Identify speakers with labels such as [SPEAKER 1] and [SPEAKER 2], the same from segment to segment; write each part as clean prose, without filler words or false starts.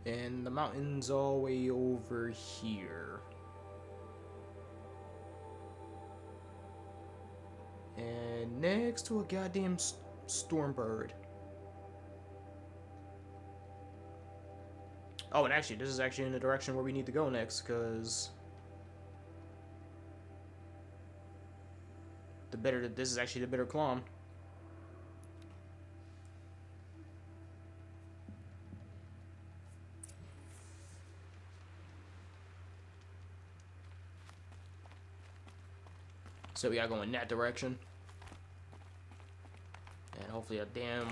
[SPEAKER 1] And the mountain's all the way over here. And next to a goddamn storm bird. Oh, and actually, this is actually in the direction where we need to go next, because this is actually the bitter climb. So we gotta go in that direction. And hopefully a damn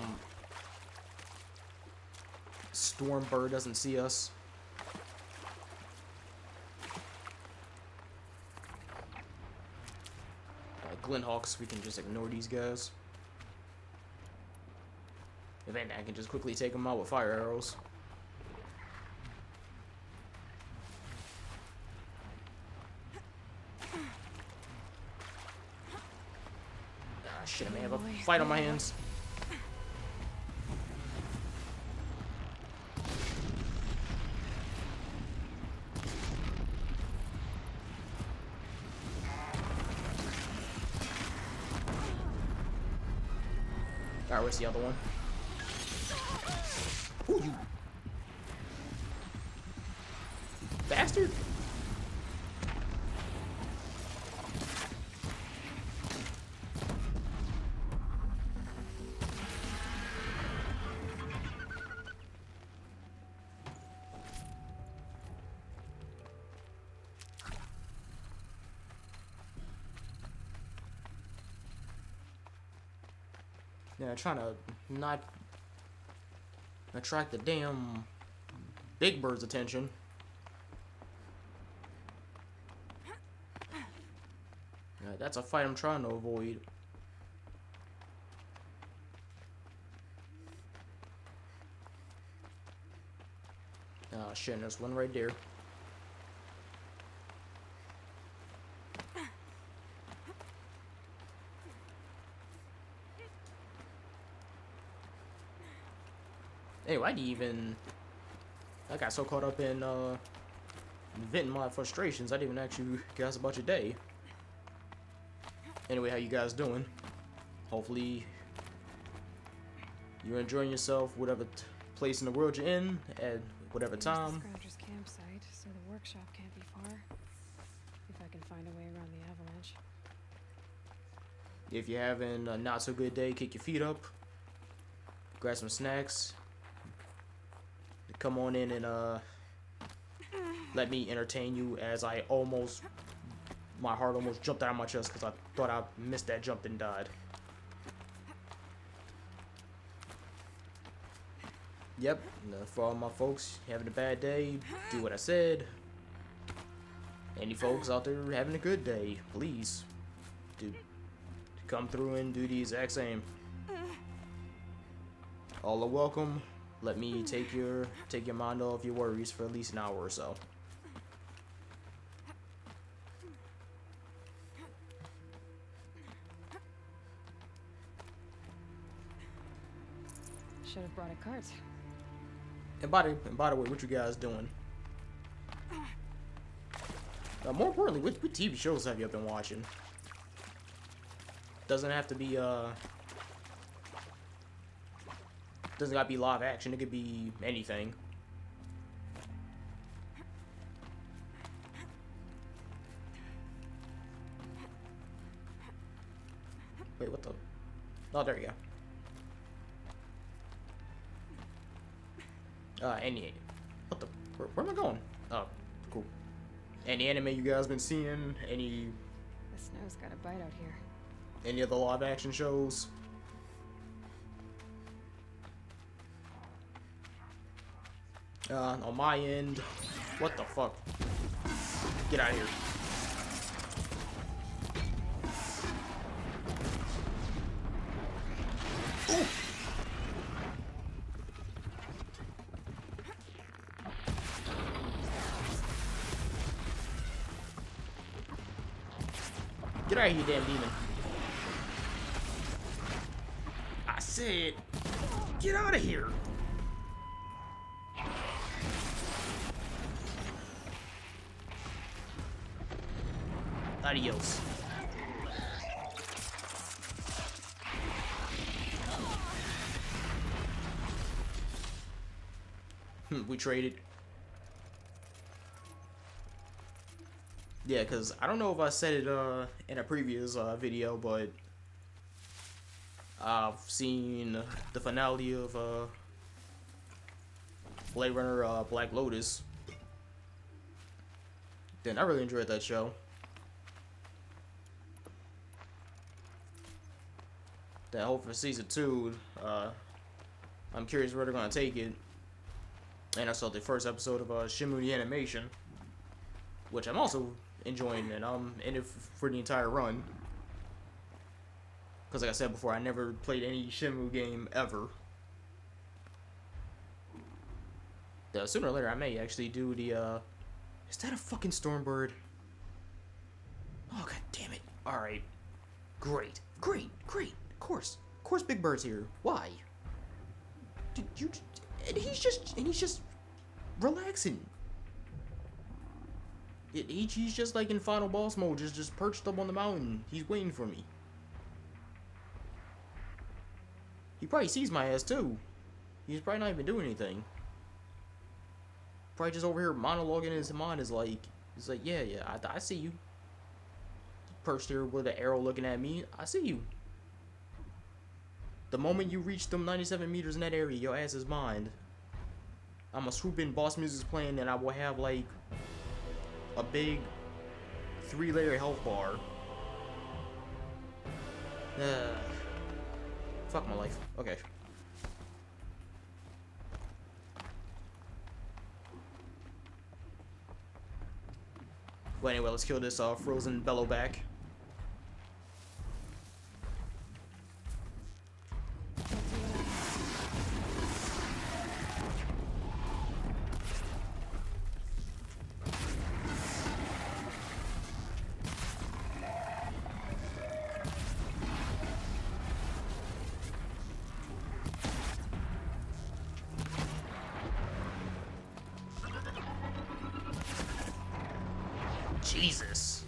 [SPEAKER 1] storm bird doesn't see us. Glynhawks, we can just ignore these guys. If anything, I can just quickly take them out with fire arrows. Ah, shit, I may have a fight on my hands. Alright, where's the other one? Ooh, you bastard! Yeah, trying to not attract the damn big bird's attention. Yeah, that's a fight I'm trying to avoid. Oh shit, there's one right there. Hey, why do you even... I got so caught up in venting my frustrations, I didn't even ask you guys about your day. Anyway, how you guys doing? Hopefully you're enjoying yourself, whatever place in the world you're in, at whatever time.
[SPEAKER 2] There's the Scrouger's campsite, so the workshop can't be far. If I can find a way around the avalanche.
[SPEAKER 1] If you're having a not so good day, kick your feet up, grab some snacks, come on in and let me entertain you as I almost, my heart almost jumped out of my chest because I thought I missed that jump and died. Yep, for all my folks having a bad day, do what I said. Any folks out there having a good day, please do come through and do the exact same. All are welcome. Let me take your mind off your worries for at least an hour or so.
[SPEAKER 2] Should have brought a cart.
[SPEAKER 1] And by the way, what you guys doing? More importantly, what TV shows have you been watching? Doesn't have to be doesn't gotta be live action. It could be anything. Wait, what the? Oh, there you go. Any... What the... Where am I going? Oh, cool. Any anime you guys been seeing? Any...
[SPEAKER 2] The snow's got a bite out here.
[SPEAKER 1] Any of the live action shows? On my end... What the fuck? Get out of here. Ooh. Get out of here, damn demon. I said, get out of here. Adios. We traded. Yeah, because I don't know if I said it in a previous video, but I've seen the finale of Blade Runner Black Lotus. Then I really enjoyed that show. That hope for season 2, I'm curious where they're gonna take it. And I saw the first episode of Shenmue the Animation, which I'm also enjoying, and I'm in it for the entire run. Because like I said before, I never played any Shenmue game ever. Sooner or later, I may actually do the, is that a fucking Stormbird? Oh, god damn it. Alright. Great. Great. Great. Of course. Of course Big Bird's here. Why? Did you... And he's just relaxing. He's just like in final boss mode, just perched up on the mountain. He's waiting for me. He probably sees my ass too. He's probably not even doing anything. Probably just over here monologuing in his mind. He's like, yeah, I see you. Perched here with an arrow looking at me. I see you. The moment you reach them 97 meters in that area, your ass is mine. I'ma swoop in, boss music's playing, and I will have like a big 3-layer health bar. Fuck my life. Okay. Well, anyway, let's kill this frozen bellowback. Jesus.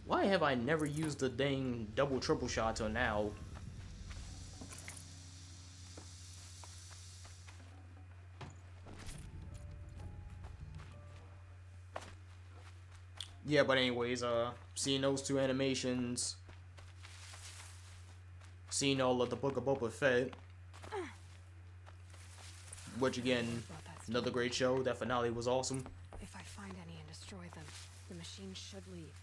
[SPEAKER 1] Why have I never used the dang double triple shot till now? Yeah, but anyways, seeing those two animations, seeing all of the Book of Boba Fett, which again, another great show. That finale was awesome.
[SPEAKER 2] If I find any and destroy them, the machine should leave.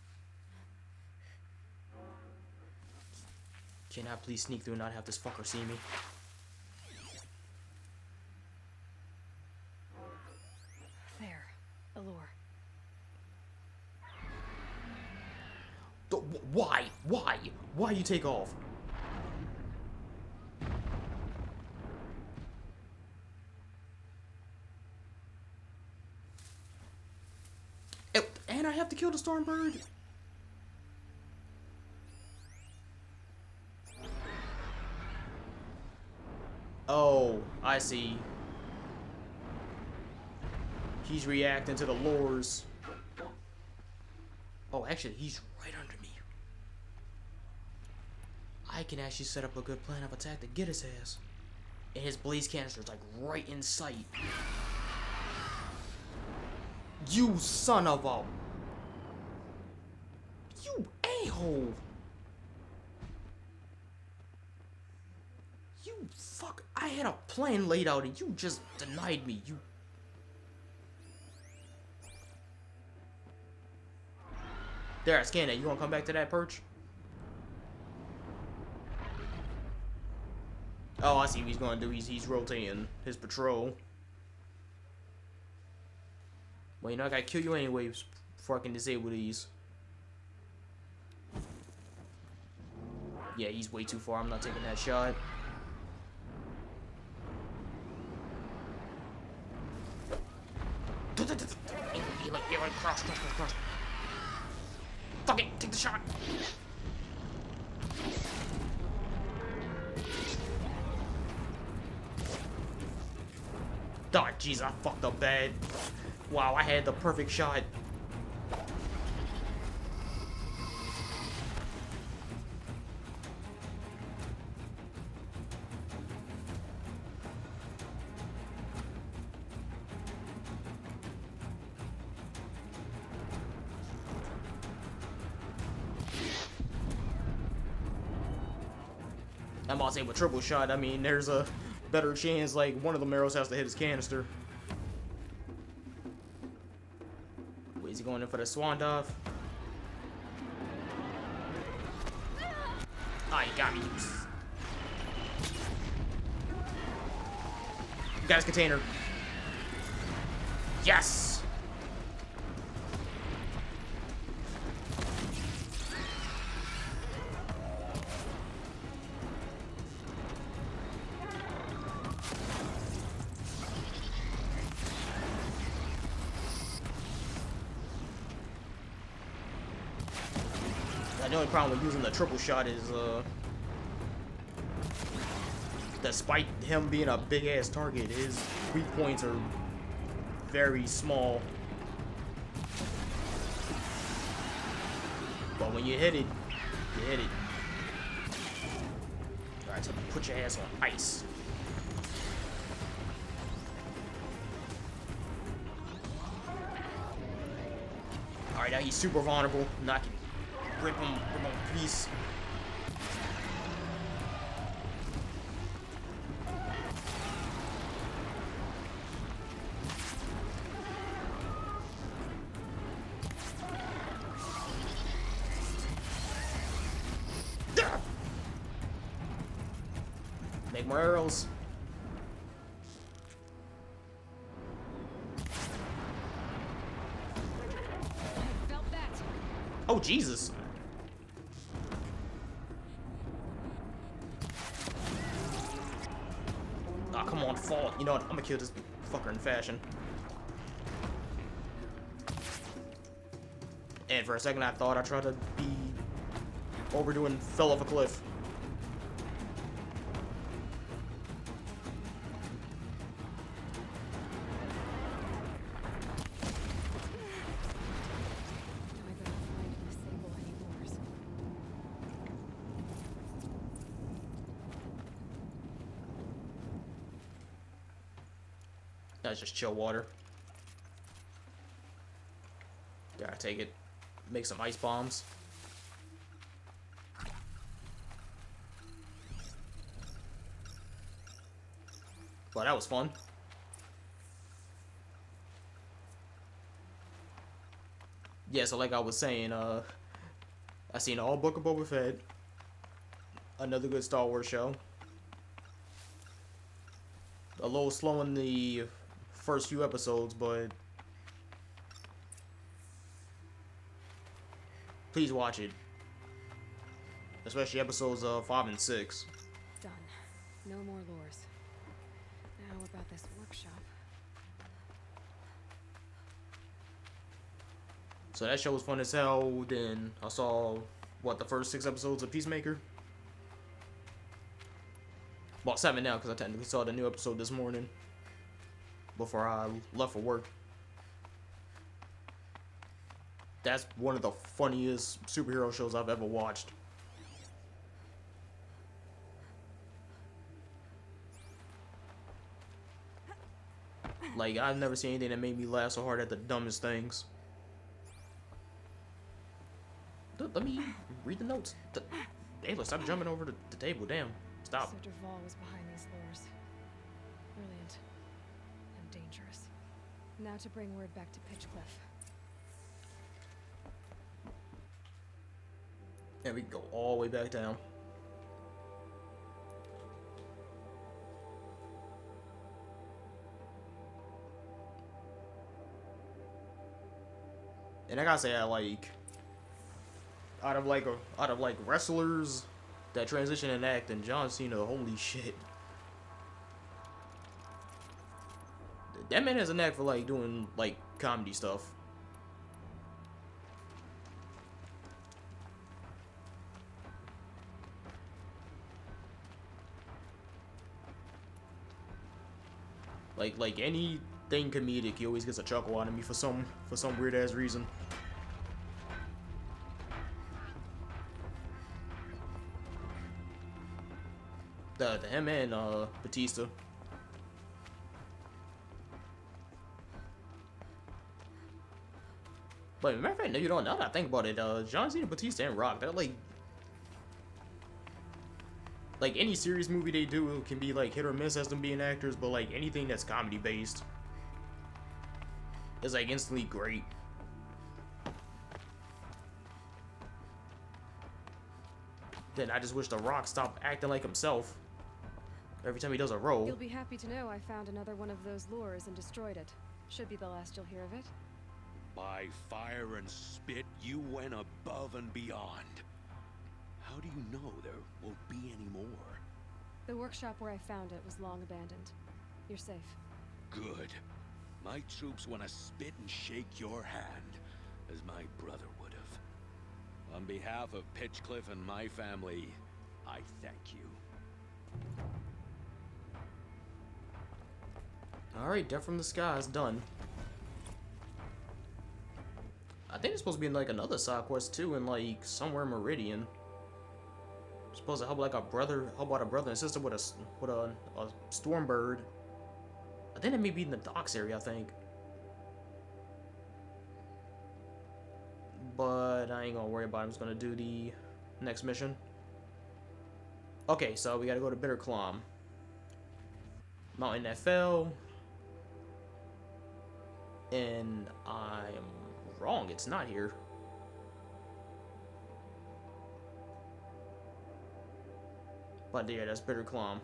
[SPEAKER 1] Can I please sneak through and not have this fucker see me?
[SPEAKER 2] There. Allure.
[SPEAKER 1] Why? Why? Why you take off? And I have to kill the Stormbird? Oh, I see. He's reacting to the lures. Oh, actually, he's right under me. I can actually set up a good plan of attack to get his ass. And his blaze canister's like right in sight. You son of a... You a-hole! You fuck... I had a plan laid out and you just denied me, you... There, I scanned it. You wanna come back to that perch? Oh, I see what he's gonna do. He's rotating his patrol. Well, you know, I gotta kill you anyways before I can disable these. Yeah, he's way too far. I'm not taking that shot. Cross. Fuck it, take the shot. Oh, jeez, I fucked up bad. Wow, I had the perfect shot. I'm about to say with triple shot, I mean, there's a better chance like one of the arrows has to hit his canister. Wait, is he going in for the swan dive? Ah, he got me. Got his container. Yes! The only problem with using the triple shot is, despite him being a big ass target, his weak points are very small. But when you hit it, you hit it. Alright, so put your ass on ice. Alright, now he's super vulnerable. Knock it. Rip him in peace. Make more arrows. Oh, Jesus. Ah, come on, fall. You know what? I'm gonna kill this fucker in fashion. And for a second, I thought I tried to be overdoing, fell off a cliff. That's just chill water. Gotta take it. Make some ice bombs. Well, that was fun. Yeah, so like I was saying, I seen all Book of Boba Fett. Another good Star Wars show. A little slow in the first few episodes, but please watch it. Especially episodes 5 and 6.
[SPEAKER 2] Done. No more lures. Now about this workshop.
[SPEAKER 1] So that show was fun as hell. Then I saw, what, the first 6 episodes of Peacemaker? Well, 7 now, because I technically saw the new episode this morning. Before I left for work. That's one of the funniest superhero shows I've ever watched. Like, I've never seen anything that made me laugh so hard at the dumbest things. Let me read the notes. Aloy, stop jumping over the table. Damn. Stop.
[SPEAKER 2] Sir Duval was behind these lures. Brilliant. And dangerous. Now to bring word back to Pitchcliff.
[SPEAKER 1] And we can go all the way back down. And I gotta say, out of wrestlers that transition in acting, John Cena, holy shit. That man has a knack for like doing like comedy stuff. Like anything comedic, he always gets a chuckle out of me for some weird ass reason. The him and Batista. But matter of fact, you don't know that I think about it. John Cena, Batista, and Rock, they're like any serious movie they do can be like hit or miss as them being actors, but like anything that's comedy based is like instantly great. Then I just wish The Rock stopped acting like himself every time he does a role.
[SPEAKER 2] You'll be happy to know I found another one of those lures and destroyed it. Should be the last you'll hear of it.
[SPEAKER 3] By fire and spit, you went above and beyond. How do you know there won't be any more?
[SPEAKER 2] The workshop where I found it was long abandoned. You're safe.
[SPEAKER 3] Good. My troops want to spit and shake your hand, as my brother would have. On behalf of Pitchcliff and my family, I thank you.
[SPEAKER 1] Alright, Death from the Sky is done. I think it's supposed to be in like another side quest too, in like somewhere in Meridian. It's supposed to help like help out a brother and sister with a storm bird. I think it may be in the docks area, I think. But I ain't gonna worry about it. I'm just gonna do the next mission. Okay, so we gotta go to Bitter Clom. Mountain that fell. And I'm wrong, it's not here. But yeah, that's Bitter Clom.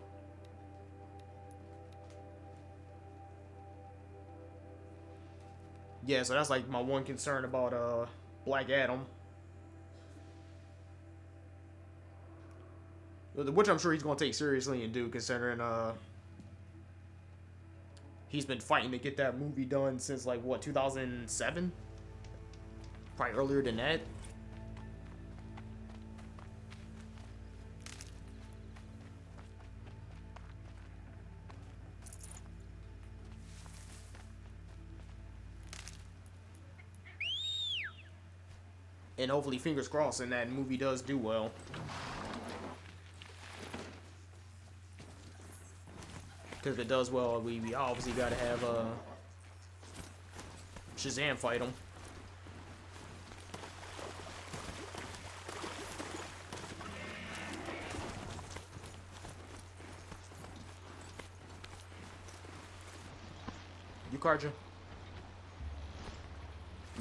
[SPEAKER 1] Yeah, so that's like my one concern about Black Adam. Which I'm sure he's gonna take seriously and do, considering he's been fighting to get that movie done since like what, 2007? Probably earlier than that. And hopefully, fingers crossed, and that movie does do well. Because if it does well, we obviously gotta have Shazam fight him. You Karja?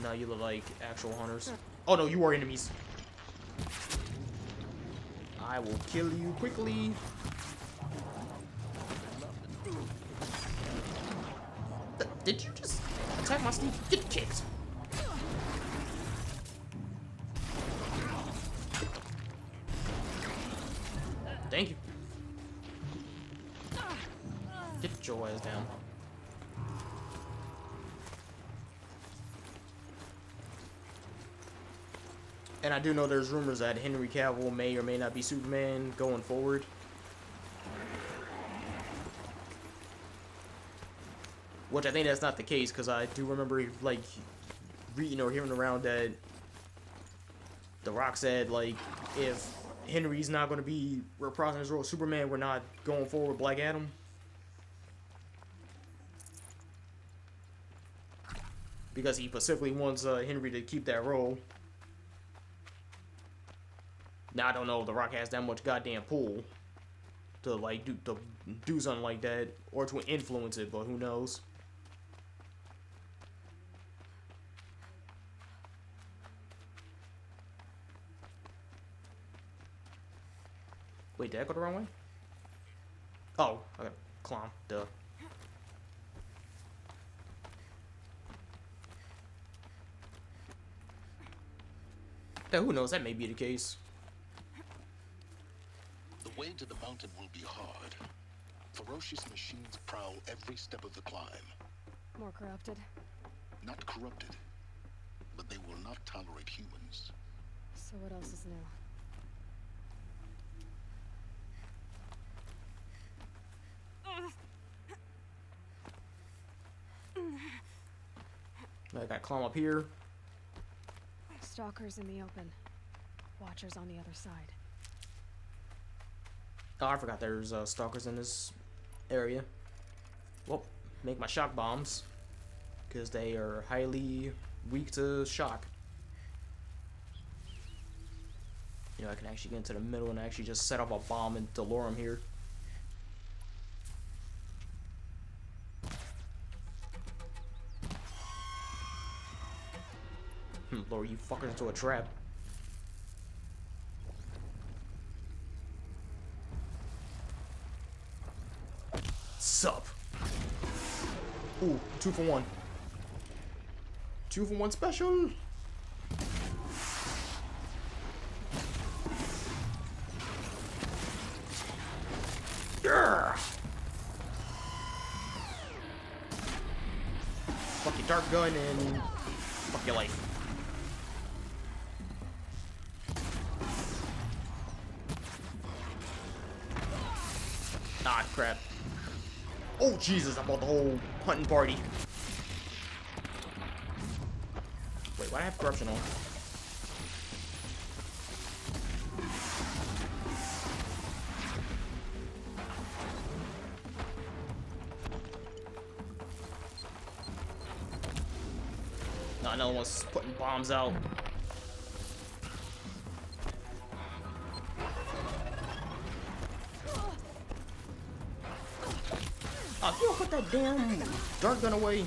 [SPEAKER 1] No, you look like actual hunters. Oh no, you are enemies. I will kill you quickly. Did you just attack my sneak? Get kicked. Thank you. Get your ass down. And I do know there's rumors that Henry Cavill may or may not be Superman going forward. Which I think that's not the case, because I do remember, like, reading or hearing around that The Rock said, like, if Henry's not going to be reprising his role as Superman, we're not going forward with Black Adam. Because he specifically wants Henry to keep that role. Now, I don't know if The Rock has that much goddamn pull to, like, do something like that, or to influence it, but who knows. Wait, did I go the wrong way? Oh, I got climb. Duh. Yeah, who knows? That may be the case.
[SPEAKER 4] The way to the mountain will be hard. Ferocious machines prowl every step of the climb.
[SPEAKER 2] More corrupted.
[SPEAKER 4] Not corrupted, but they will not tolerate humans.
[SPEAKER 2] So what else is new?
[SPEAKER 1] I gotta climb up here.
[SPEAKER 2] Stalkers in the open. Watchers on the other side.
[SPEAKER 1] Oh, I forgot there's stalkers in this area. Well, make my shock bombs, because they are highly weak to shock. You know, I can actually get into the middle and actually just set up a bomb and lure him here. Lure you fuckers into a trap. Sup? Ooh, 2 for 1. 2 for 1 special. Yeah. Fuck your dart gun and fuck your life. Ah, crap. Oh, Jesus, I bought the whole hunting party. Wait, why do I have corruption on? No, another one's putting bombs out. Oh, if you don't put that damn dart gun away.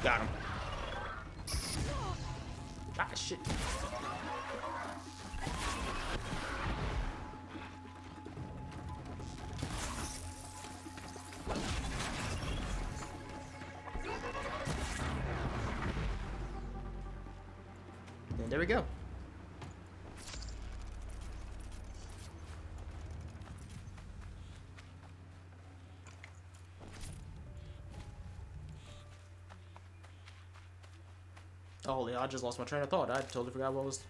[SPEAKER 1] Got him. Ah, shit. And there we go. Oh, yeah, I just lost my train of thought. I totally forgot what was...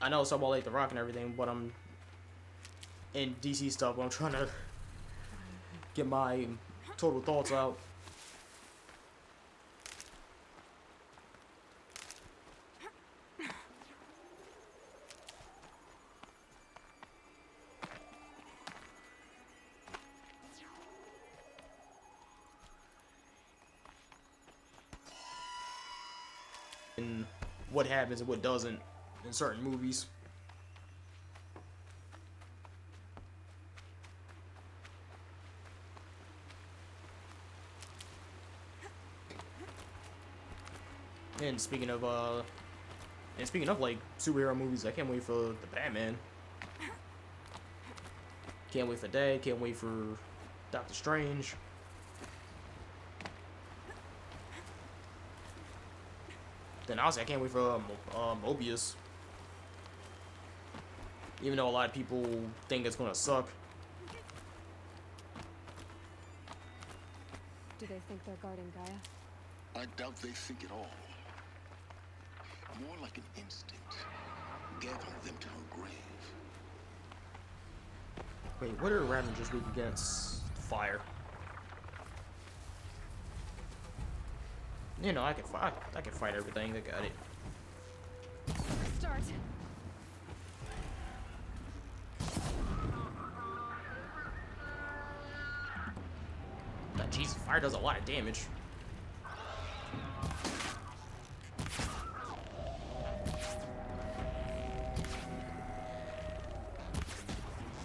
[SPEAKER 1] I know it's about like The Rock and everything, but I'm in DC stuff, but I'm trying to get my total thoughts out. And what happens and what doesn't in certain movies. And speaking of like superhero movies, I can't wait for the Batman. Can't wait for that. Can't wait for Doctor Strange. Then honestly, I can't wait for Mobius. Even though a lot of people think it's gonna suck.
[SPEAKER 2] Do they think they're guarding Gaia?
[SPEAKER 4] I doubt they think at all. More like an instinct, gathering them to her grave.
[SPEAKER 1] Wait, what are Ravengers weak against? Fire. You know, I can fight everything. They got it.
[SPEAKER 2] Start.
[SPEAKER 1] But Jesus, fire does a lot of damage.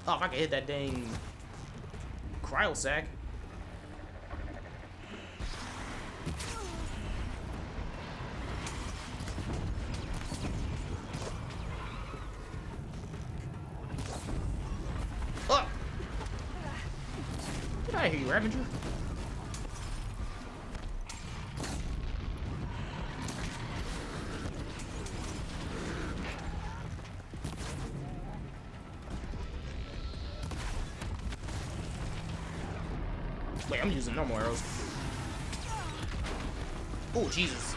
[SPEAKER 1] Oh, if I could hit that dang cryo sack. Oh! Get out of here, you Ravager. Wait, I'm using normal arrows. Oh, Jesus.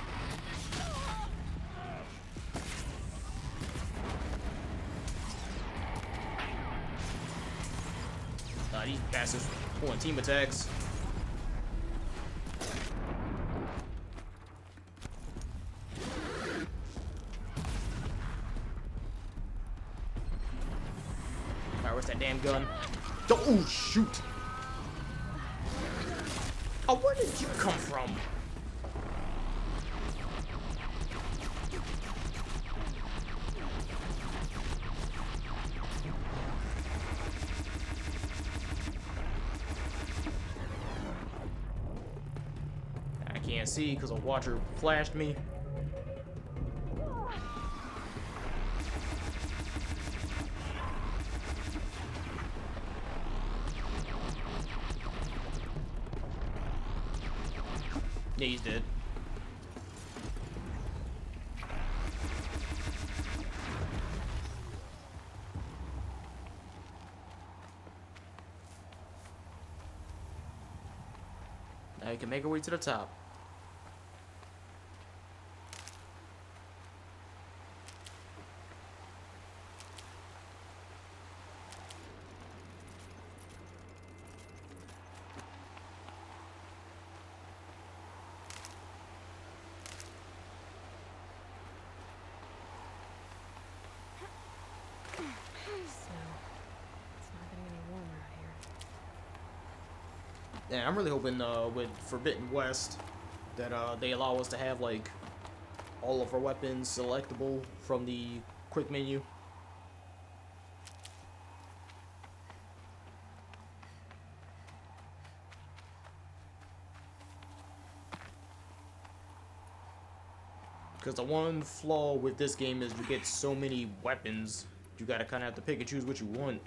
[SPEAKER 1] These bastards pulling team attacks. Alright, where's that damn gun? Oh, shoot! Oh, where did you come from? I can't see because a watcher flashed me. Yeah, he's dead. Now you can make our way to the top. Yeah, I'm really hoping with Forbidden West that they allow us to have like all of our weapons selectable from the quick menu. Because the one flaw with this game is you get so many weapons, you gotta kind of have to pick and choose what you want.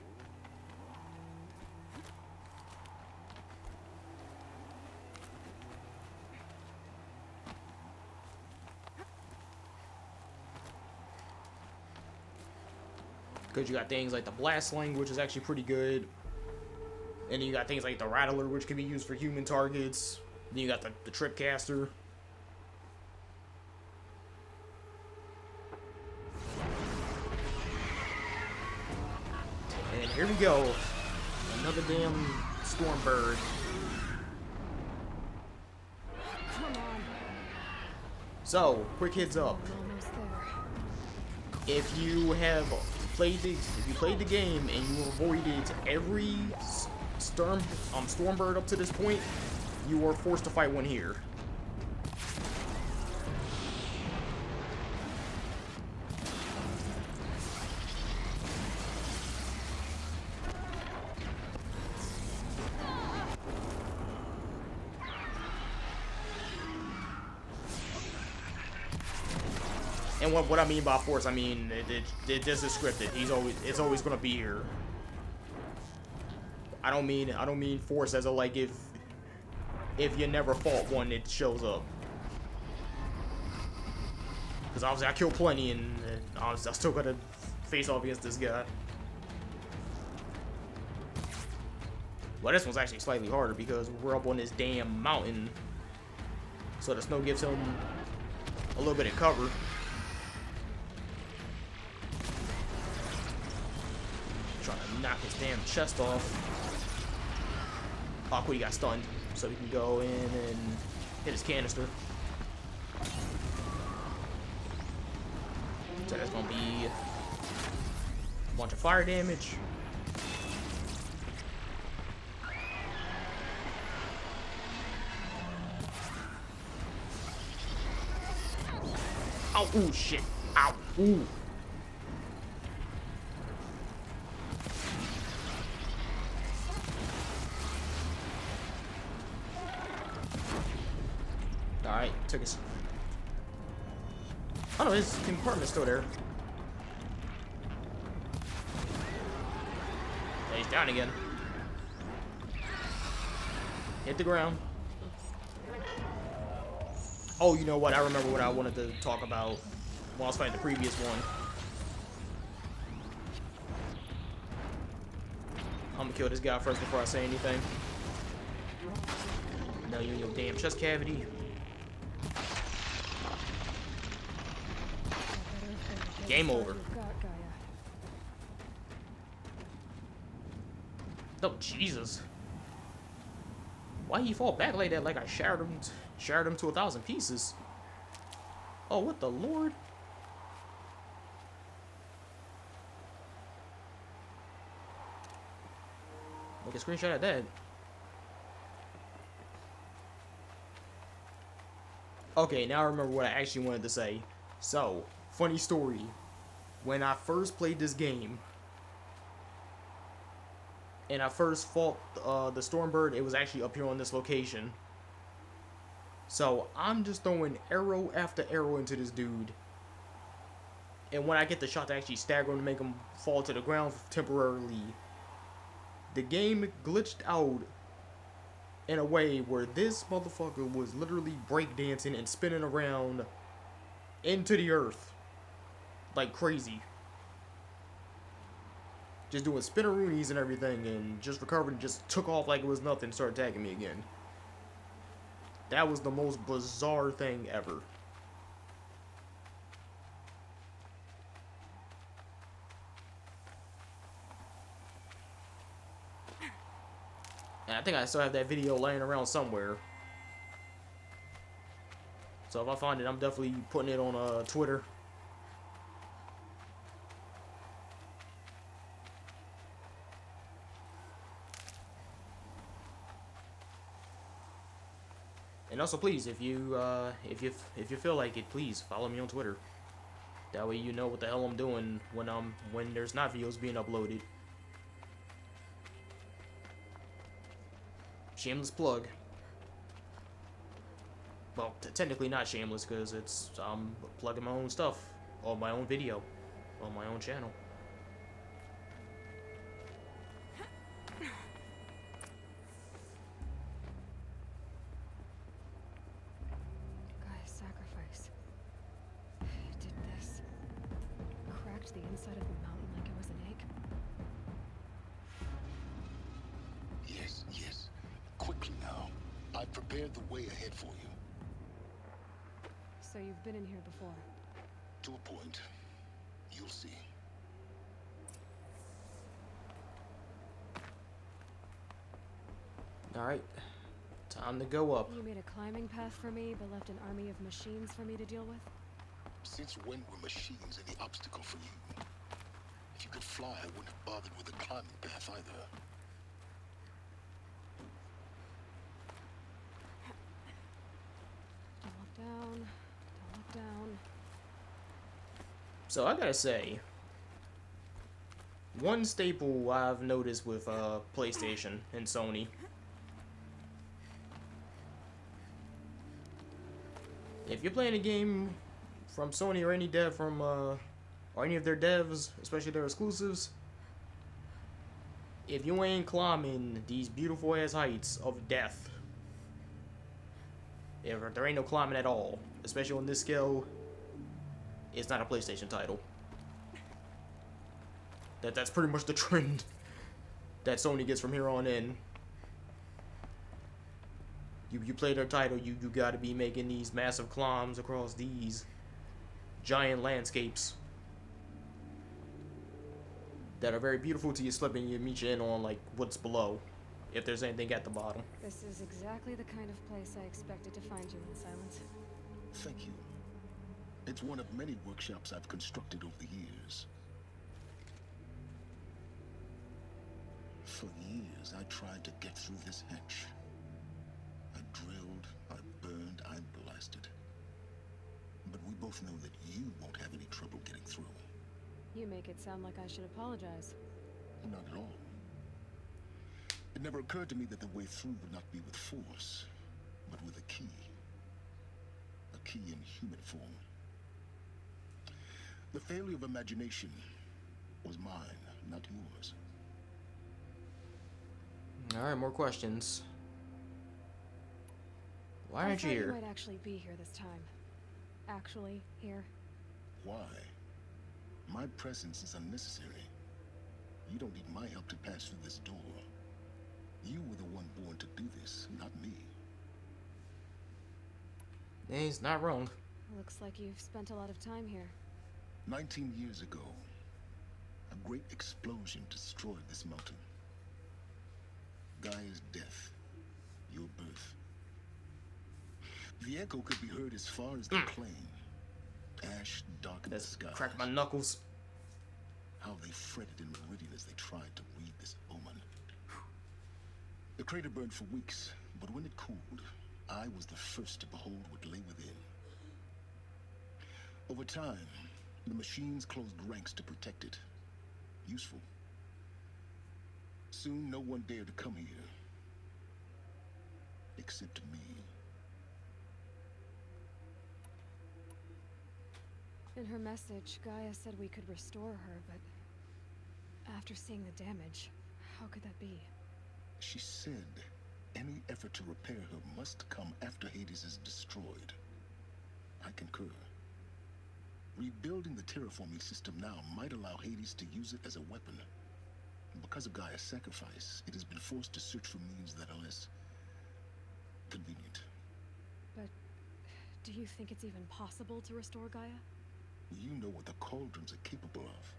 [SPEAKER 1] Because you got things like the blast sling, which is actually pretty good. And then you got things like the rattler, which can be used for human targets. Then you got the trip caster. And here we go. Another damn storm bird.
[SPEAKER 2] Come on.
[SPEAKER 1] So, quick heads up.
[SPEAKER 2] I'm almost there.
[SPEAKER 1] If you have played the game and you avoided every storm bird up to this point, you are forced to fight one here. And what I mean by force, I mean this is scripted. It's always gonna be here. I don't mean force as a like if you never fought one, it shows up. Because obviously I killed plenty, and honestly I still gotta face off against this guy. Well, this one's actually slightly harder because we're up on this damn mountain, so the snow gives him a little bit of cover. Trying to knock his damn chest off. Oh, cool, he got stunned. So we can go in and hit his canister. So that's gonna be a bunch of fire damage. Oh, ooh, shit. Ow, ooh. Alright, took us. Oh no, his compartment's still there. Yeah, he's down again. Hit the ground. Oh, you know what? I remember what I wanted to talk about while I was fighting the previous one. I'm gonna kill this guy first before I say anything. No, you in your damn chest cavity. Game over.
[SPEAKER 2] You've got, Gaia.
[SPEAKER 1] Oh, Jesus. Why he fall back like that? Like I shattered him to 1,000 pieces. Oh, what the Lord? Make a screenshot of that. Okay, now I remember what I actually wanted to say. So, funny story. When I first played this game, and I first fought the Stormbird, it was actually up here on this location. So, I'm just throwing arrow after arrow into this dude. And when I get the shot to actually stagger him to make him fall to the ground temporarily, the game glitched out in a way where this motherfucker was literally breakdancing and spinning around into the earth like crazy. Just doing spinneroonies and everything, and just recovered and just took off like it was nothing and started attacking me again. That was the most bizarre thing ever. And I think I still have that video laying around somewhere. So if I find it, I'm definitely putting it on Twitter. And also, please, if you feel like it, please follow me on Twitter. That way you know what the hell I'm doing when there's not videos being uploaded. Shameless plug. Well, technically not shameless because it's I'm plugging my own stuff on my own video on my own channel.
[SPEAKER 2] Gaia's sacrifice. It did this. Cracked the inside of the mountain like it was an egg.
[SPEAKER 4] Yes, yes. Quickly now. I've prepared the way ahead for you.
[SPEAKER 2] So you've been in here before.
[SPEAKER 4] To a point. You'll see.
[SPEAKER 1] Alright. Time to go up.
[SPEAKER 2] You made a climbing path for me, but left an army of machines for me to deal with?
[SPEAKER 4] Since when were machines any obstacle for you? If you could fly, I wouldn't have bothered with the climbing path either.
[SPEAKER 2] Don't look down. Don't look down.
[SPEAKER 1] So I gotta say, one staple I've noticed with PlayStation and Sony, if you're playing a game from Sony or any dev from or any of their devs, especially their exclusives, if you ain't climbing these beautiful ass heights of death, if there ain't no climbing at all, especially on this scale, it's not a PlayStation title. That's pretty much the trend that Sony gets from here on in. You play their title, you gotta be making these massive climbs across these giant landscapes that are very beautiful till you slip and you meet you in on like what's below, if there's anything at the bottom.
[SPEAKER 2] This is exactly the kind of place I expected to find you in Silence.
[SPEAKER 4] Thank you. It's one of many workshops I've constructed over the years. For years, I tried to get through this hatch. I drilled, I burned, I blasted. But we both know that you won't have any trouble getting through.
[SPEAKER 2] You make it sound like I should apologize.
[SPEAKER 4] Not at all. It never occurred to me that the way through would not be with force, but with a key. A key in human form. The failure of imagination was mine, not yours.
[SPEAKER 1] Alright, more questions. Why aren't you
[SPEAKER 2] I thought
[SPEAKER 1] here?
[SPEAKER 2] you might actually be here this time. Actually, here.
[SPEAKER 4] Why? My presence is unnecessary. You don't need my help to pass through this door. You were the one born to do this, not me.
[SPEAKER 1] Yeah, he's not wrong.
[SPEAKER 2] Looks like you've spent a lot of time here.
[SPEAKER 4] 19 years ago, a great explosion destroyed this mountain. Gaia's death, your birth. The echo could be heard as far as the plain. Ash darkened the
[SPEAKER 1] Let's
[SPEAKER 4] skies.
[SPEAKER 1] crack my knuckles.
[SPEAKER 4] How they fretted in Meridian as they tried to read this omen. The crater burned for weeks, but when it cooled, I was the first to behold what lay within. Over time, the machines closed ranks to protect it. Useful. Soon, no one dared to come here. Except me.
[SPEAKER 2] In her message, Gaia said we could restore her, but after seeing the damage, how could that be?
[SPEAKER 4] She said any effort to repair her must come after Hades is destroyed. I concur. Rebuilding the terraforming system now might allow Hades to use it as a weapon. Because of Gaia's sacrifice, it has been forced to search for means that are less convenient.
[SPEAKER 2] But do you think it's even possible to restore Gaia?
[SPEAKER 4] You know what the cauldrons are capable of.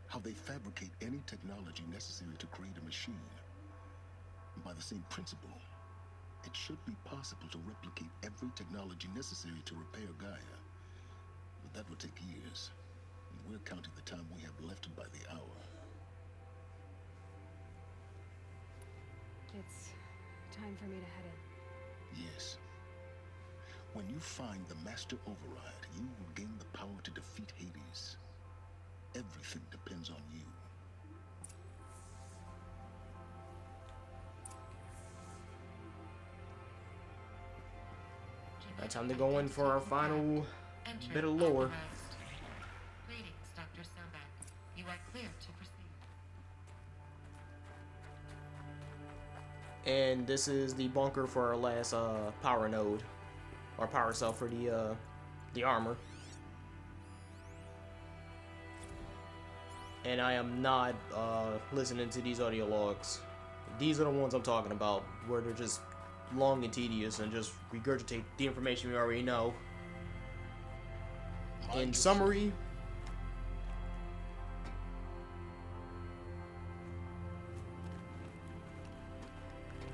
[SPEAKER 4] How they fabricate any technology necessary to create a machine. By the same principle, it should be possible to replicate every technology necessary to repair Gaia. But that would take years. And we're counting the time we have left by the hour.
[SPEAKER 2] It's time for me to head in.
[SPEAKER 4] Yes. When you find the Master Override, you will gain the power to defeat Hades. Everything depends on you.
[SPEAKER 1] Time to go in for our final bit of lore.
[SPEAKER 5] Greetings, Dr. Sobek. You are clear to proceed.
[SPEAKER 1] And this is the bunker for our last power node, or power cell for the armor. And I am not listening to these audio logs. These are the ones I'm talking about, where they're just long and tedious and just regurgitate the information we already know. In summary,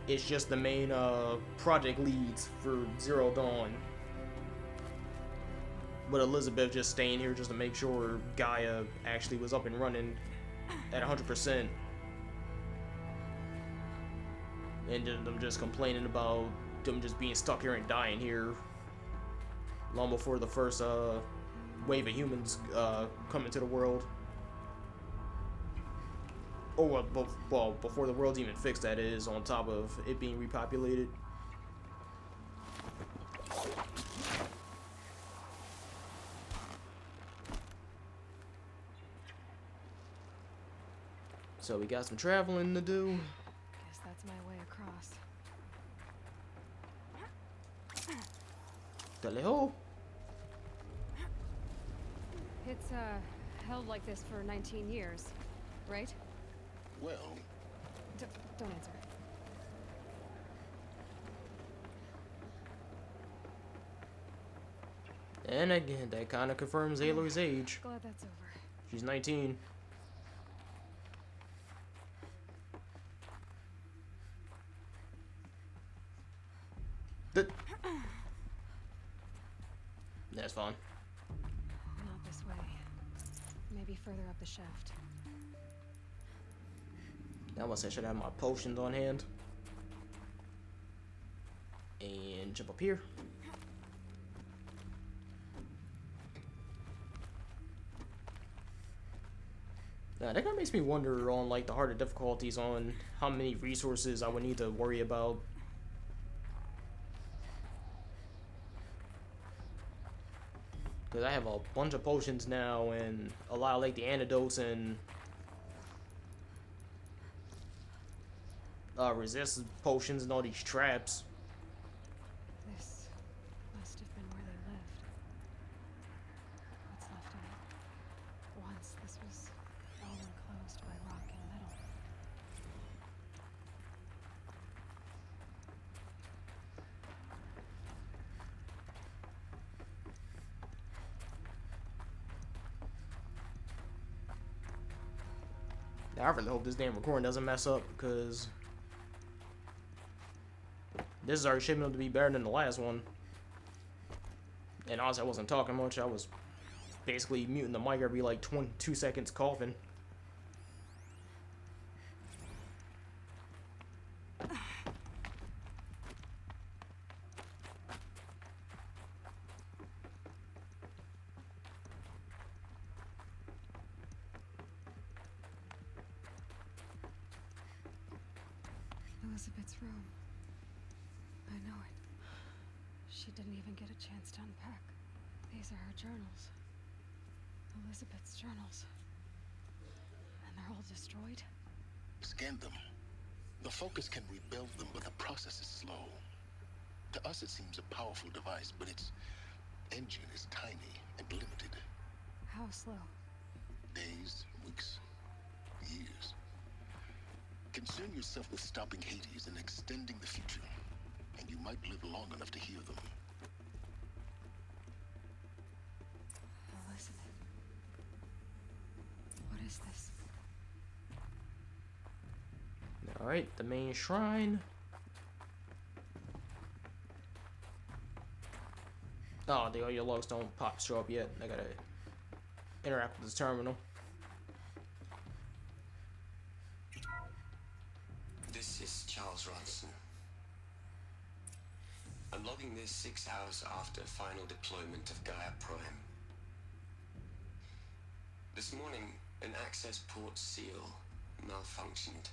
[SPEAKER 1] it's just the main project leads for Zero Dawn, with Elizabeth just staying here just to make sure Gaia actually was up and running at 100%. And them just complaining about them just being stuck here and dying here long before the first wave of humans come into the world. Oh, well, before the world's even fixed, that is, on top of it being repopulated. So we got some traveling to do.
[SPEAKER 2] Guess that's my way across.
[SPEAKER 1] Dale.
[SPEAKER 2] It's held like this for 19 years, right?
[SPEAKER 4] Well,
[SPEAKER 2] Don't answer.
[SPEAKER 1] And again, that kind of confirms Aloy's age.
[SPEAKER 2] Glad that's over.
[SPEAKER 1] She's 19. That's fine.
[SPEAKER 2] Not this way. Maybe further up the shaft.
[SPEAKER 1] Now I should have my potions on hand. And jump up here. Now that kind of makes me wonder on like the harder difficulties on how many resources I would need to worry about. Because I have a bunch of potions now and a lot of like the antidotes and resist potions and all these traps.
[SPEAKER 2] This must have been where they lived. What's left of it? Once this was all enclosed by rock and metal.
[SPEAKER 1] Now, I really hope this damn recording doesn't mess up, because this is already shaping up to be better than the last one. And honestly, I wasn't talking much. I was basically muting the mic every like 22 seconds, coughing.
[SPEAKER 2] Elizabeth's room. I know it. She didn't even get a chance to unpack. These are her journals. Elizabeth's journals. And they're all destroyed?
[SPEAKER 4] Scan them. The Focus can rebuild them, but the process is slow. To us, it seems a powerful device, but its engine is tiny and limited.
[SPEAKER 2] How slow?
[SPEAKER 4] Days, weeks, years. Concern yourself with stopping Hades and extending the future, and you might live long enough to hear them.
[SPEAKER 2] Elizabeth. What is this?
[SPEAKER 1] Alright, the main shrine. Oh, the audio logs don't show up yet. I gotta interact with this terminal.
[SPEAKER 6] This is Charles Ronson. I'm logging this 6 hours after final deployment of Gaia Prime. This morning, an access port seal malfunctioned.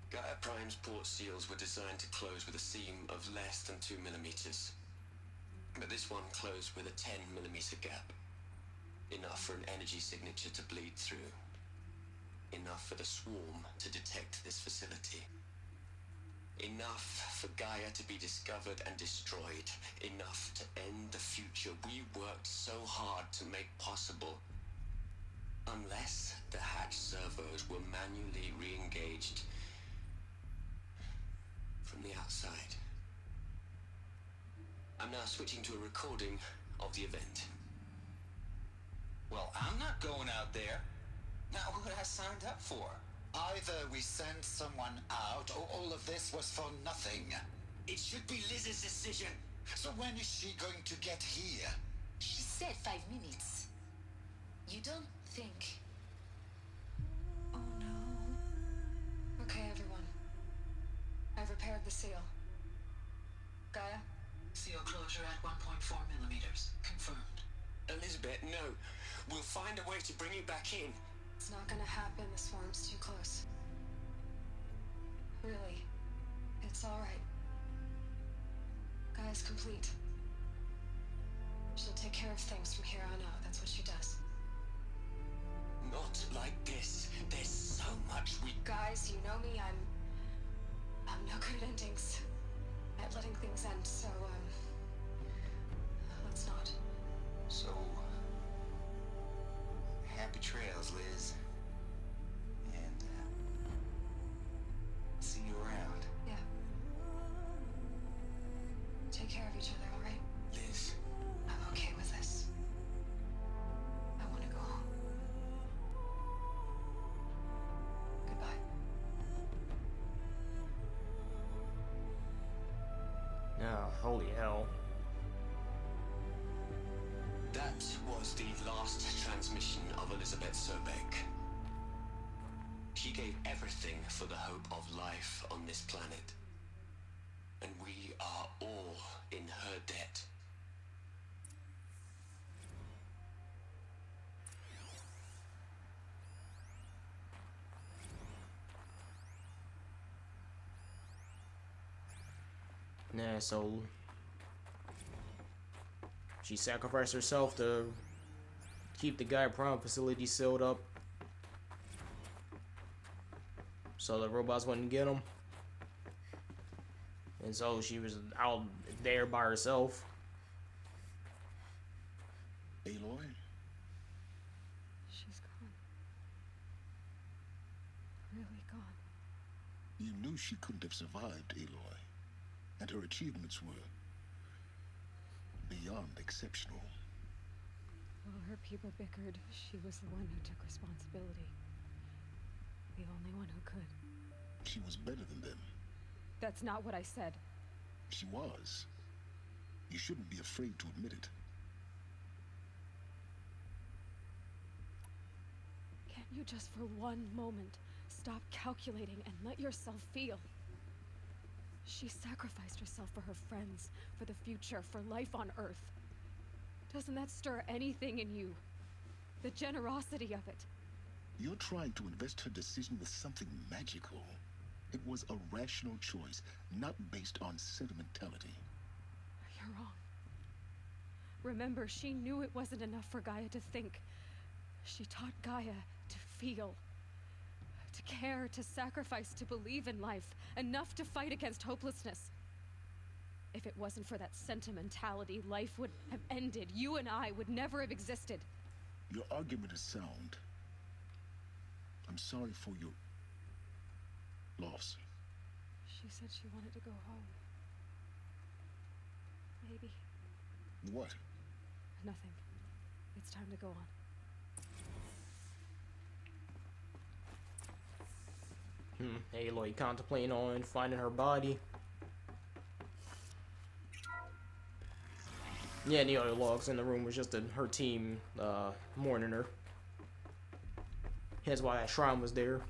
[SPEAKER 6] Gaia Prime's port seals were designed to close with a seam of less than 2 millimeters. But this one closed with a 10 millimeter gap. Enough for an energy signature to bleed through. Enough for the swarm to detect this facility. Enough for Gaia to be discovered and destroyed. Enough to end the future we worked so hard to make possible. Unless the hatch servos were manually re-engaged from the outside. I'm now switching to a recording of the event.
[SPEAKER 7] Well, I'm not going out there. Now, what I signed up for? Either we send someone out, or all of this was for nothing.
[SPEAKER 6] It should be Liz's decision.
[SPEAKER 7] So when is she going to get here?
[SPEAKER 5] She said 5 minutes. You don't think...
[SPEAKER 2] Oh no. Okay, everyone. I've repaired the seal. Gaia?
[SPEAKER 5] Seal closure at 1.4 millimeters. Confirmed.
[SPEAKER 6] Elizabeth, no. We'll find a way to bring you back in.
[SPEAKER 2] It's not gonna happen. The swarm's too close. Really. It's alright. Gaia's complete. She'll take care of things from here on out. That's what she does.
[SPEAKER 6] Not like this. There's so much we...
[SPEAKER 2] Guys, you know me. I'm no good at endings. At letting things end, so, let's not.
[SPEAKER 7] So, happy trails, Liz. And, see you around.
[SPEAKER 2] Yeah. Take care of each other, alright?
[SPEAKER 6] Liz,
[SPEAKER 2] I'm okay with this. I want to go home. Goodbye.
[SPEAKER 1] Oh, holy hell.
[SPEAKER 6] that was the last transmission of Elizabeth Sobek. She gave everything for the hope of life on this planet. And we are all in her debt.
[SPEAKER 1] Nah, so she sacrificed herself to keep the Gaia Prime facility sealed up so the robots wouldn't get them. And so she was out there by herself.
[SPEAKER 4] Aloy?
[SPEAKER 2] She's gone. Really gone.
[SPEAKER 4] You knew she couldn't have survived, Aloy. And her achievements were beyond exceptional.
[SPEAKER 2] While her people bickered, she was the one who took responsibility. The only one who could.
[SPEAKER 4] She was better than them.
[SPEAKER 2] That's not what I said.
[SPEAKER 4] She was. You shouldn't be afraid to admit it.
[SPEAKER 2] Can't you just for one moment stop calculating and let yourself feel? She sacrificed herself for her friends, for the future, for life on Earth. Doesn't that stir anything in you? The generosity of it.
[SPEAKER 4] You're trying to invest her decision with something magical. It was a rational choice, not based on sentimentality.
[SPEAKER 2] You're wrong. Remember, she knew it wasn't enough for Gaia to think. She taught Gaia to feel. To care, to sacrifice, to believe in life. Enough to fight against hopelessness. If it wasn't for that sentimentality, life would have ended. You and I would never have existed.
[SPEAKER 4] Your argument is sound. I'm sorry for your loss.
[SPEAKER 2] She said she wanted to go home. Maybe.
[SPEAKER 4] What?
[SPEAKER 2] Nothing. It's time to go on.
[SPEAKER 1] Aloy contemplating on finding her body. Yeah, and the other logs in the room was just her team mourning her. That's why that shrine was there.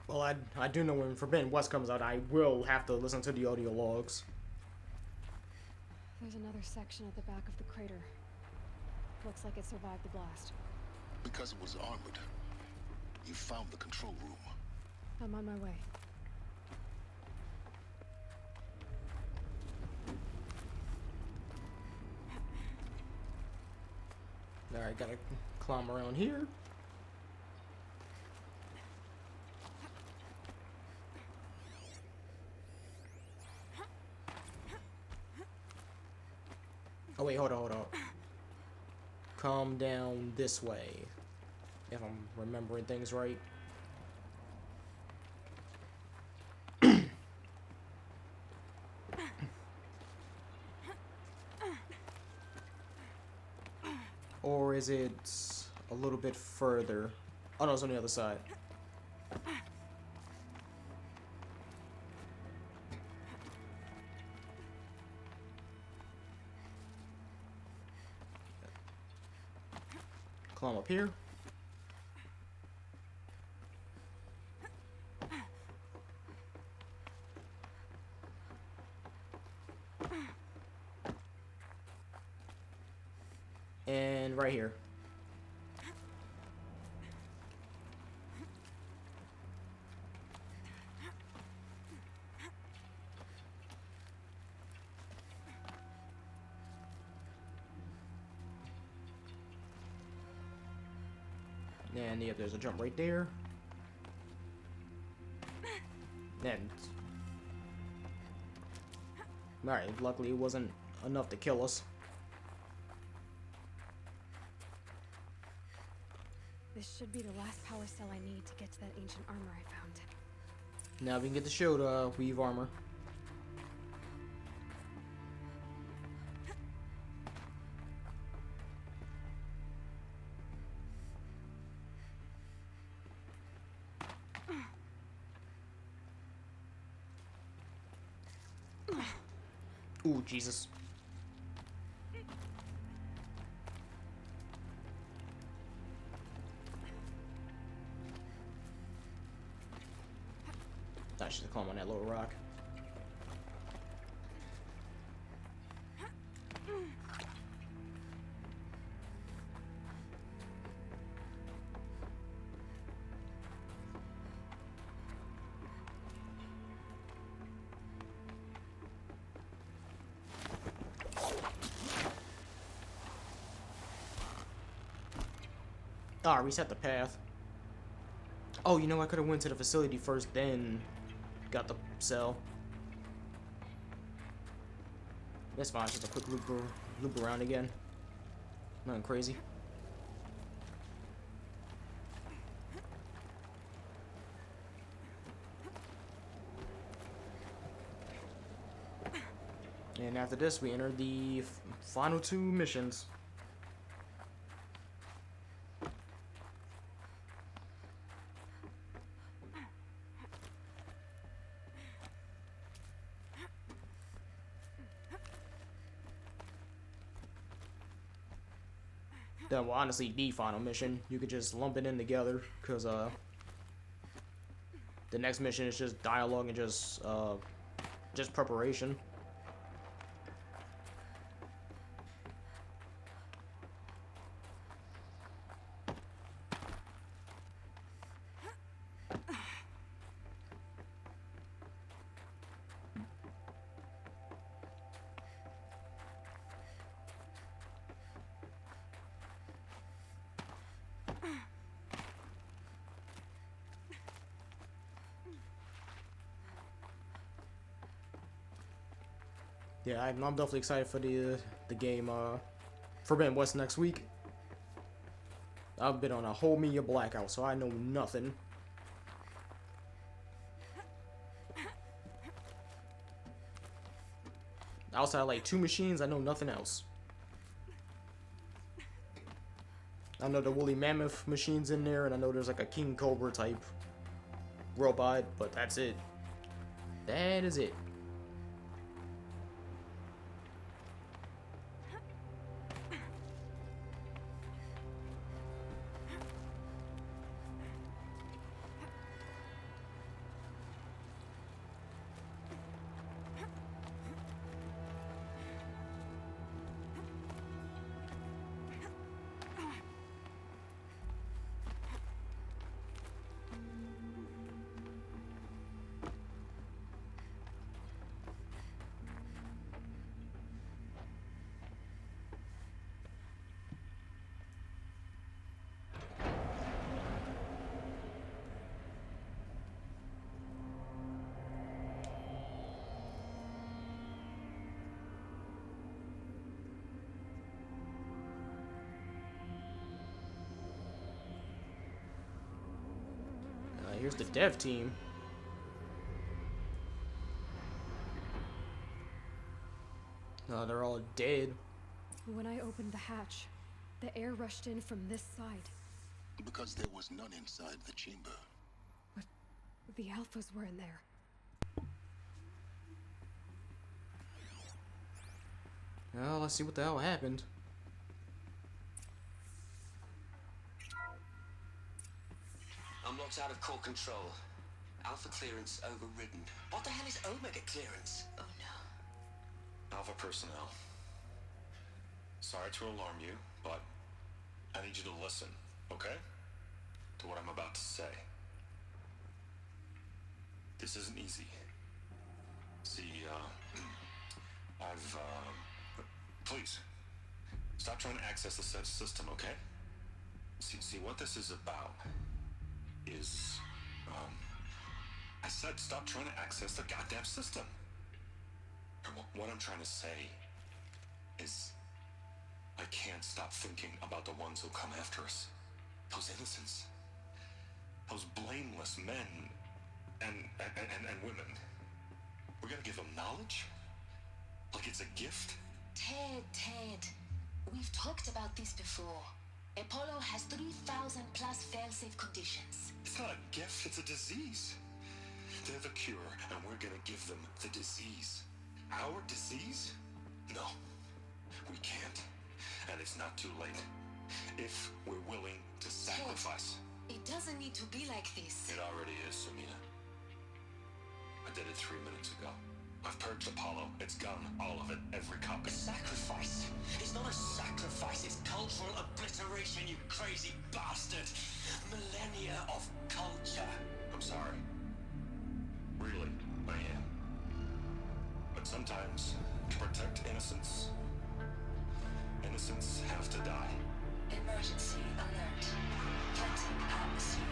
[SPEAKER 1] Well, I do know when Forbidden West comes out, I will have to listen to the audio logs.
[SPEAKER 2] There's another section at the back of the crater. Looks like it survived the blast.
[SPEAKER 4] Because it was armored. You found the control room.
[SPEAKER 2] I'm on my way.
[SPEAKER 1] Alright, gotta climb around here. Oh wait, hold on. Come down this way. If I'm remembering things right. Or is it a little bit further? Oh no, it's on the other side. Climb up here. And right here. And yeah, there's a jump right there. And alright, luckily it wasn't enough to kill us.
[SPEAKER 2] This should be the last power cell I need to get to that ancient armor I found.
[SPEAKER 1] Now we can get the shield weave armor. Ooh, Jesus. I should climb on that little rock. Ah, reset the path. Oh, you know, I could have went to the facility first, then got the cell. That's fine. Just a quick loop around again. Nothing crazy. And after this, we enter the final 2 missions. Well, honestly, the final mission, you could just lump it in together, because the next mission is just dialogue and just preparation. Yeah, I'm definitely excited for the game Forbidden West next week. I've been on a whole media blackout, so I know nothing. Outside like 2 machines, I know nothing else. I know the woolly mammoth machine's in there, and I know there's like a King Cobra type robot, but that's it. That is it. Here's the dev team. They're all dead.
[SPEAKER 2] When I opened the hatch, the air rushed in from this side.
[SPEAKER 4] Because there was none inside the chamber.
[SPEAKER 2] But the alphas were in there.
[SPEAKER 1] Well, let's see what the hell happened.
[SPEAKER 6] Unlocked out of core control. Alpha clearance overridden. What the hell is Omega clearance? Oh no. Alpha personnel. Sorry to alarm you, but I need you to listen, okay? To what I'm about to say. This isn't easy. See, please, stop trying to access the system, okay? See, what this is about is, I said stop trying to access the goddamn system. What I'm trying to say is, I can't stop thinking about the ones who come after us. Those innocents. Those blameless men and women. We're gonna give them knowledge? Like it's a gift?
[SPEAKER 8] Ted, we've talked about this before. Apollo has 3,000 plus fail-safe conditions.
[SPEAKER 6] It's not a gift, it's a disease. They're the cure, and we're gonna give them the disease. Our disease? No, we can't. And it's not too late. If we're willing to sacrifice.
[SPEAKER 8] Ted, it doesn't need to be like this.
[SPEAKER 6] It already is, Samina. I did it 3 minutes ago. I've purged Apollo. It's gone. All of it. Every copy. Sacrifice? It's not a sacrifice. It's cultural obliteration, you crazy bastard. Millennia of culture. I'm sorry. Really, I am. But sometimes, to protect innocence, innocents have to die.
[SPEAKER 8] Emergency alert. Planting atmosphere.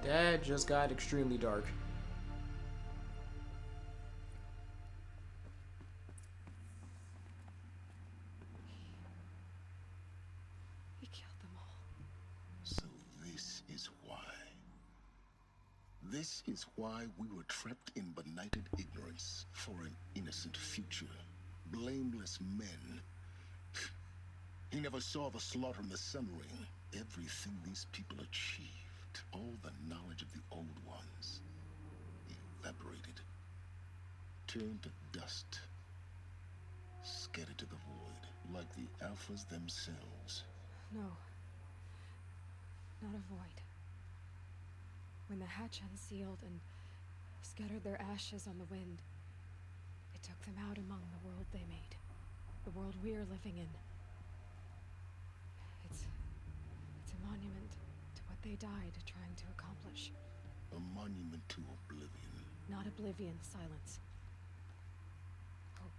[SPEAKER 1] That just got extremely dark.
[SPEAKER 2] He killed them all.
[SPEAKER 4] So this is why. This is why we were trapped in benighted ignorance for an innocent future. Blameless men. He never saw the slaughter in the Sun Ring. Everything these people achieved, all the knowledge of the old ones, evaporated, turned to dust, scattered to the void, like the Alphas themselves.
[SPEAKER 2] No. Not a void. When the hatch unsealed and scattered their ashes on the wind, it took them out among the world they made. The world we're living in. It's a monument to what they died trying to accomplish.
[SPEAKER 4] A monument to oblivion.
[SPEAKER 2] Not oblivion, silence. Hope.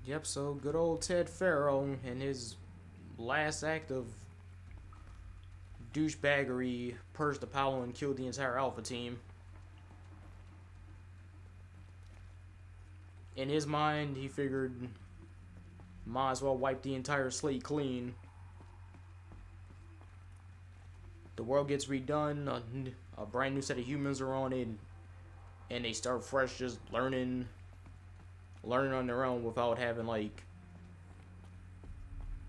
[SPEAKER 1] Yep, so good old Ted Farrow and his last act of douchebaggery purged Apollo and killed the entire Alpha team. In his mind, he figured might as well wipe the entire slate clean. The world gets redone, a brand new set of humans are on it, and they start fresh, just learning on their own without having like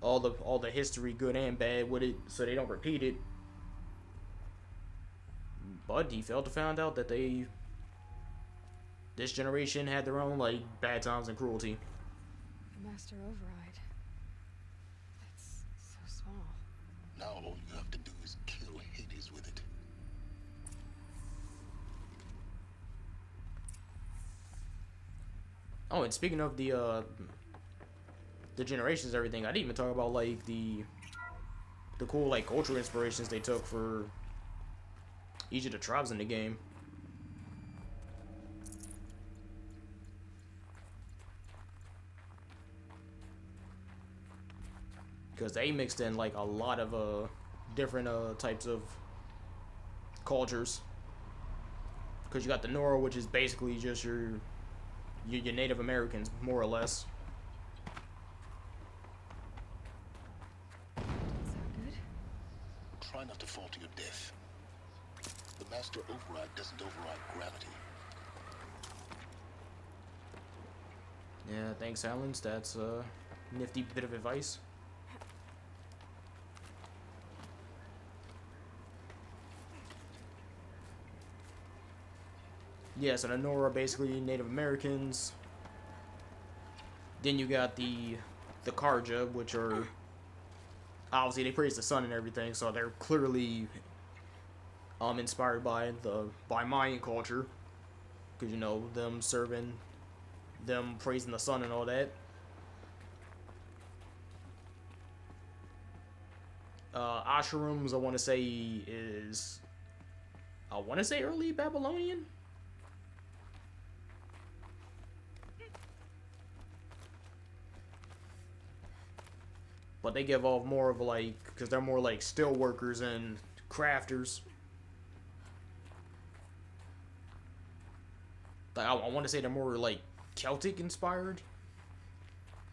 [SPEAKER 1] all the history, good and bad, with it, so they don't repeat it. But he failed to find out that this generation had their own like bad times and cruelty.
[SPEAKER 2] The Master Override. That's so small.
[SPEAKER 4] Now all you have to do is kill Hades with it.
[SPEAKER 1] Oh, and speaking of the generations and everything, I didn't even talk about like the cool like cultural inspirations they took for each of the tribes in the game. Because they mixed in like a lot of different types of cultures. Because you got the Nora, which is basically just your Native Americans, more or less.
[SPEAKER 2] Sound good?
[SPEAKER 4] Try not to fall to your death. The Master Override doesn't override gravity.
[SPEAKER 1] Yeah, thanks, Silence. That's a nifty bit of advice. Yeah, so the Nora are basically Native Americans. Then you got the Karja, which are obviously they praise the sun and everything, so they're clearly inspired by Mayan culture, because you know them praising the sun and all that. Asherums, I want to say early Babylonian. But they give off more of like, because they're more like steel workers and crafters. Like, I want to say they're more like Celtic inspired,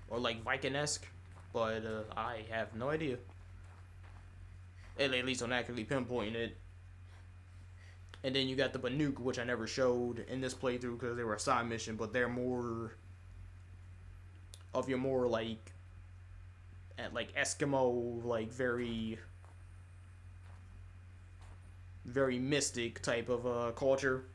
[SPEAKER 1] or like Viking-esque, but I have no idea. At least I'm accurately pinpointing it. And then you got the Banuk, which I never showed in this playthrough because they were a side mission, but they're more of your more like Eskimo, like very mystic type of culture.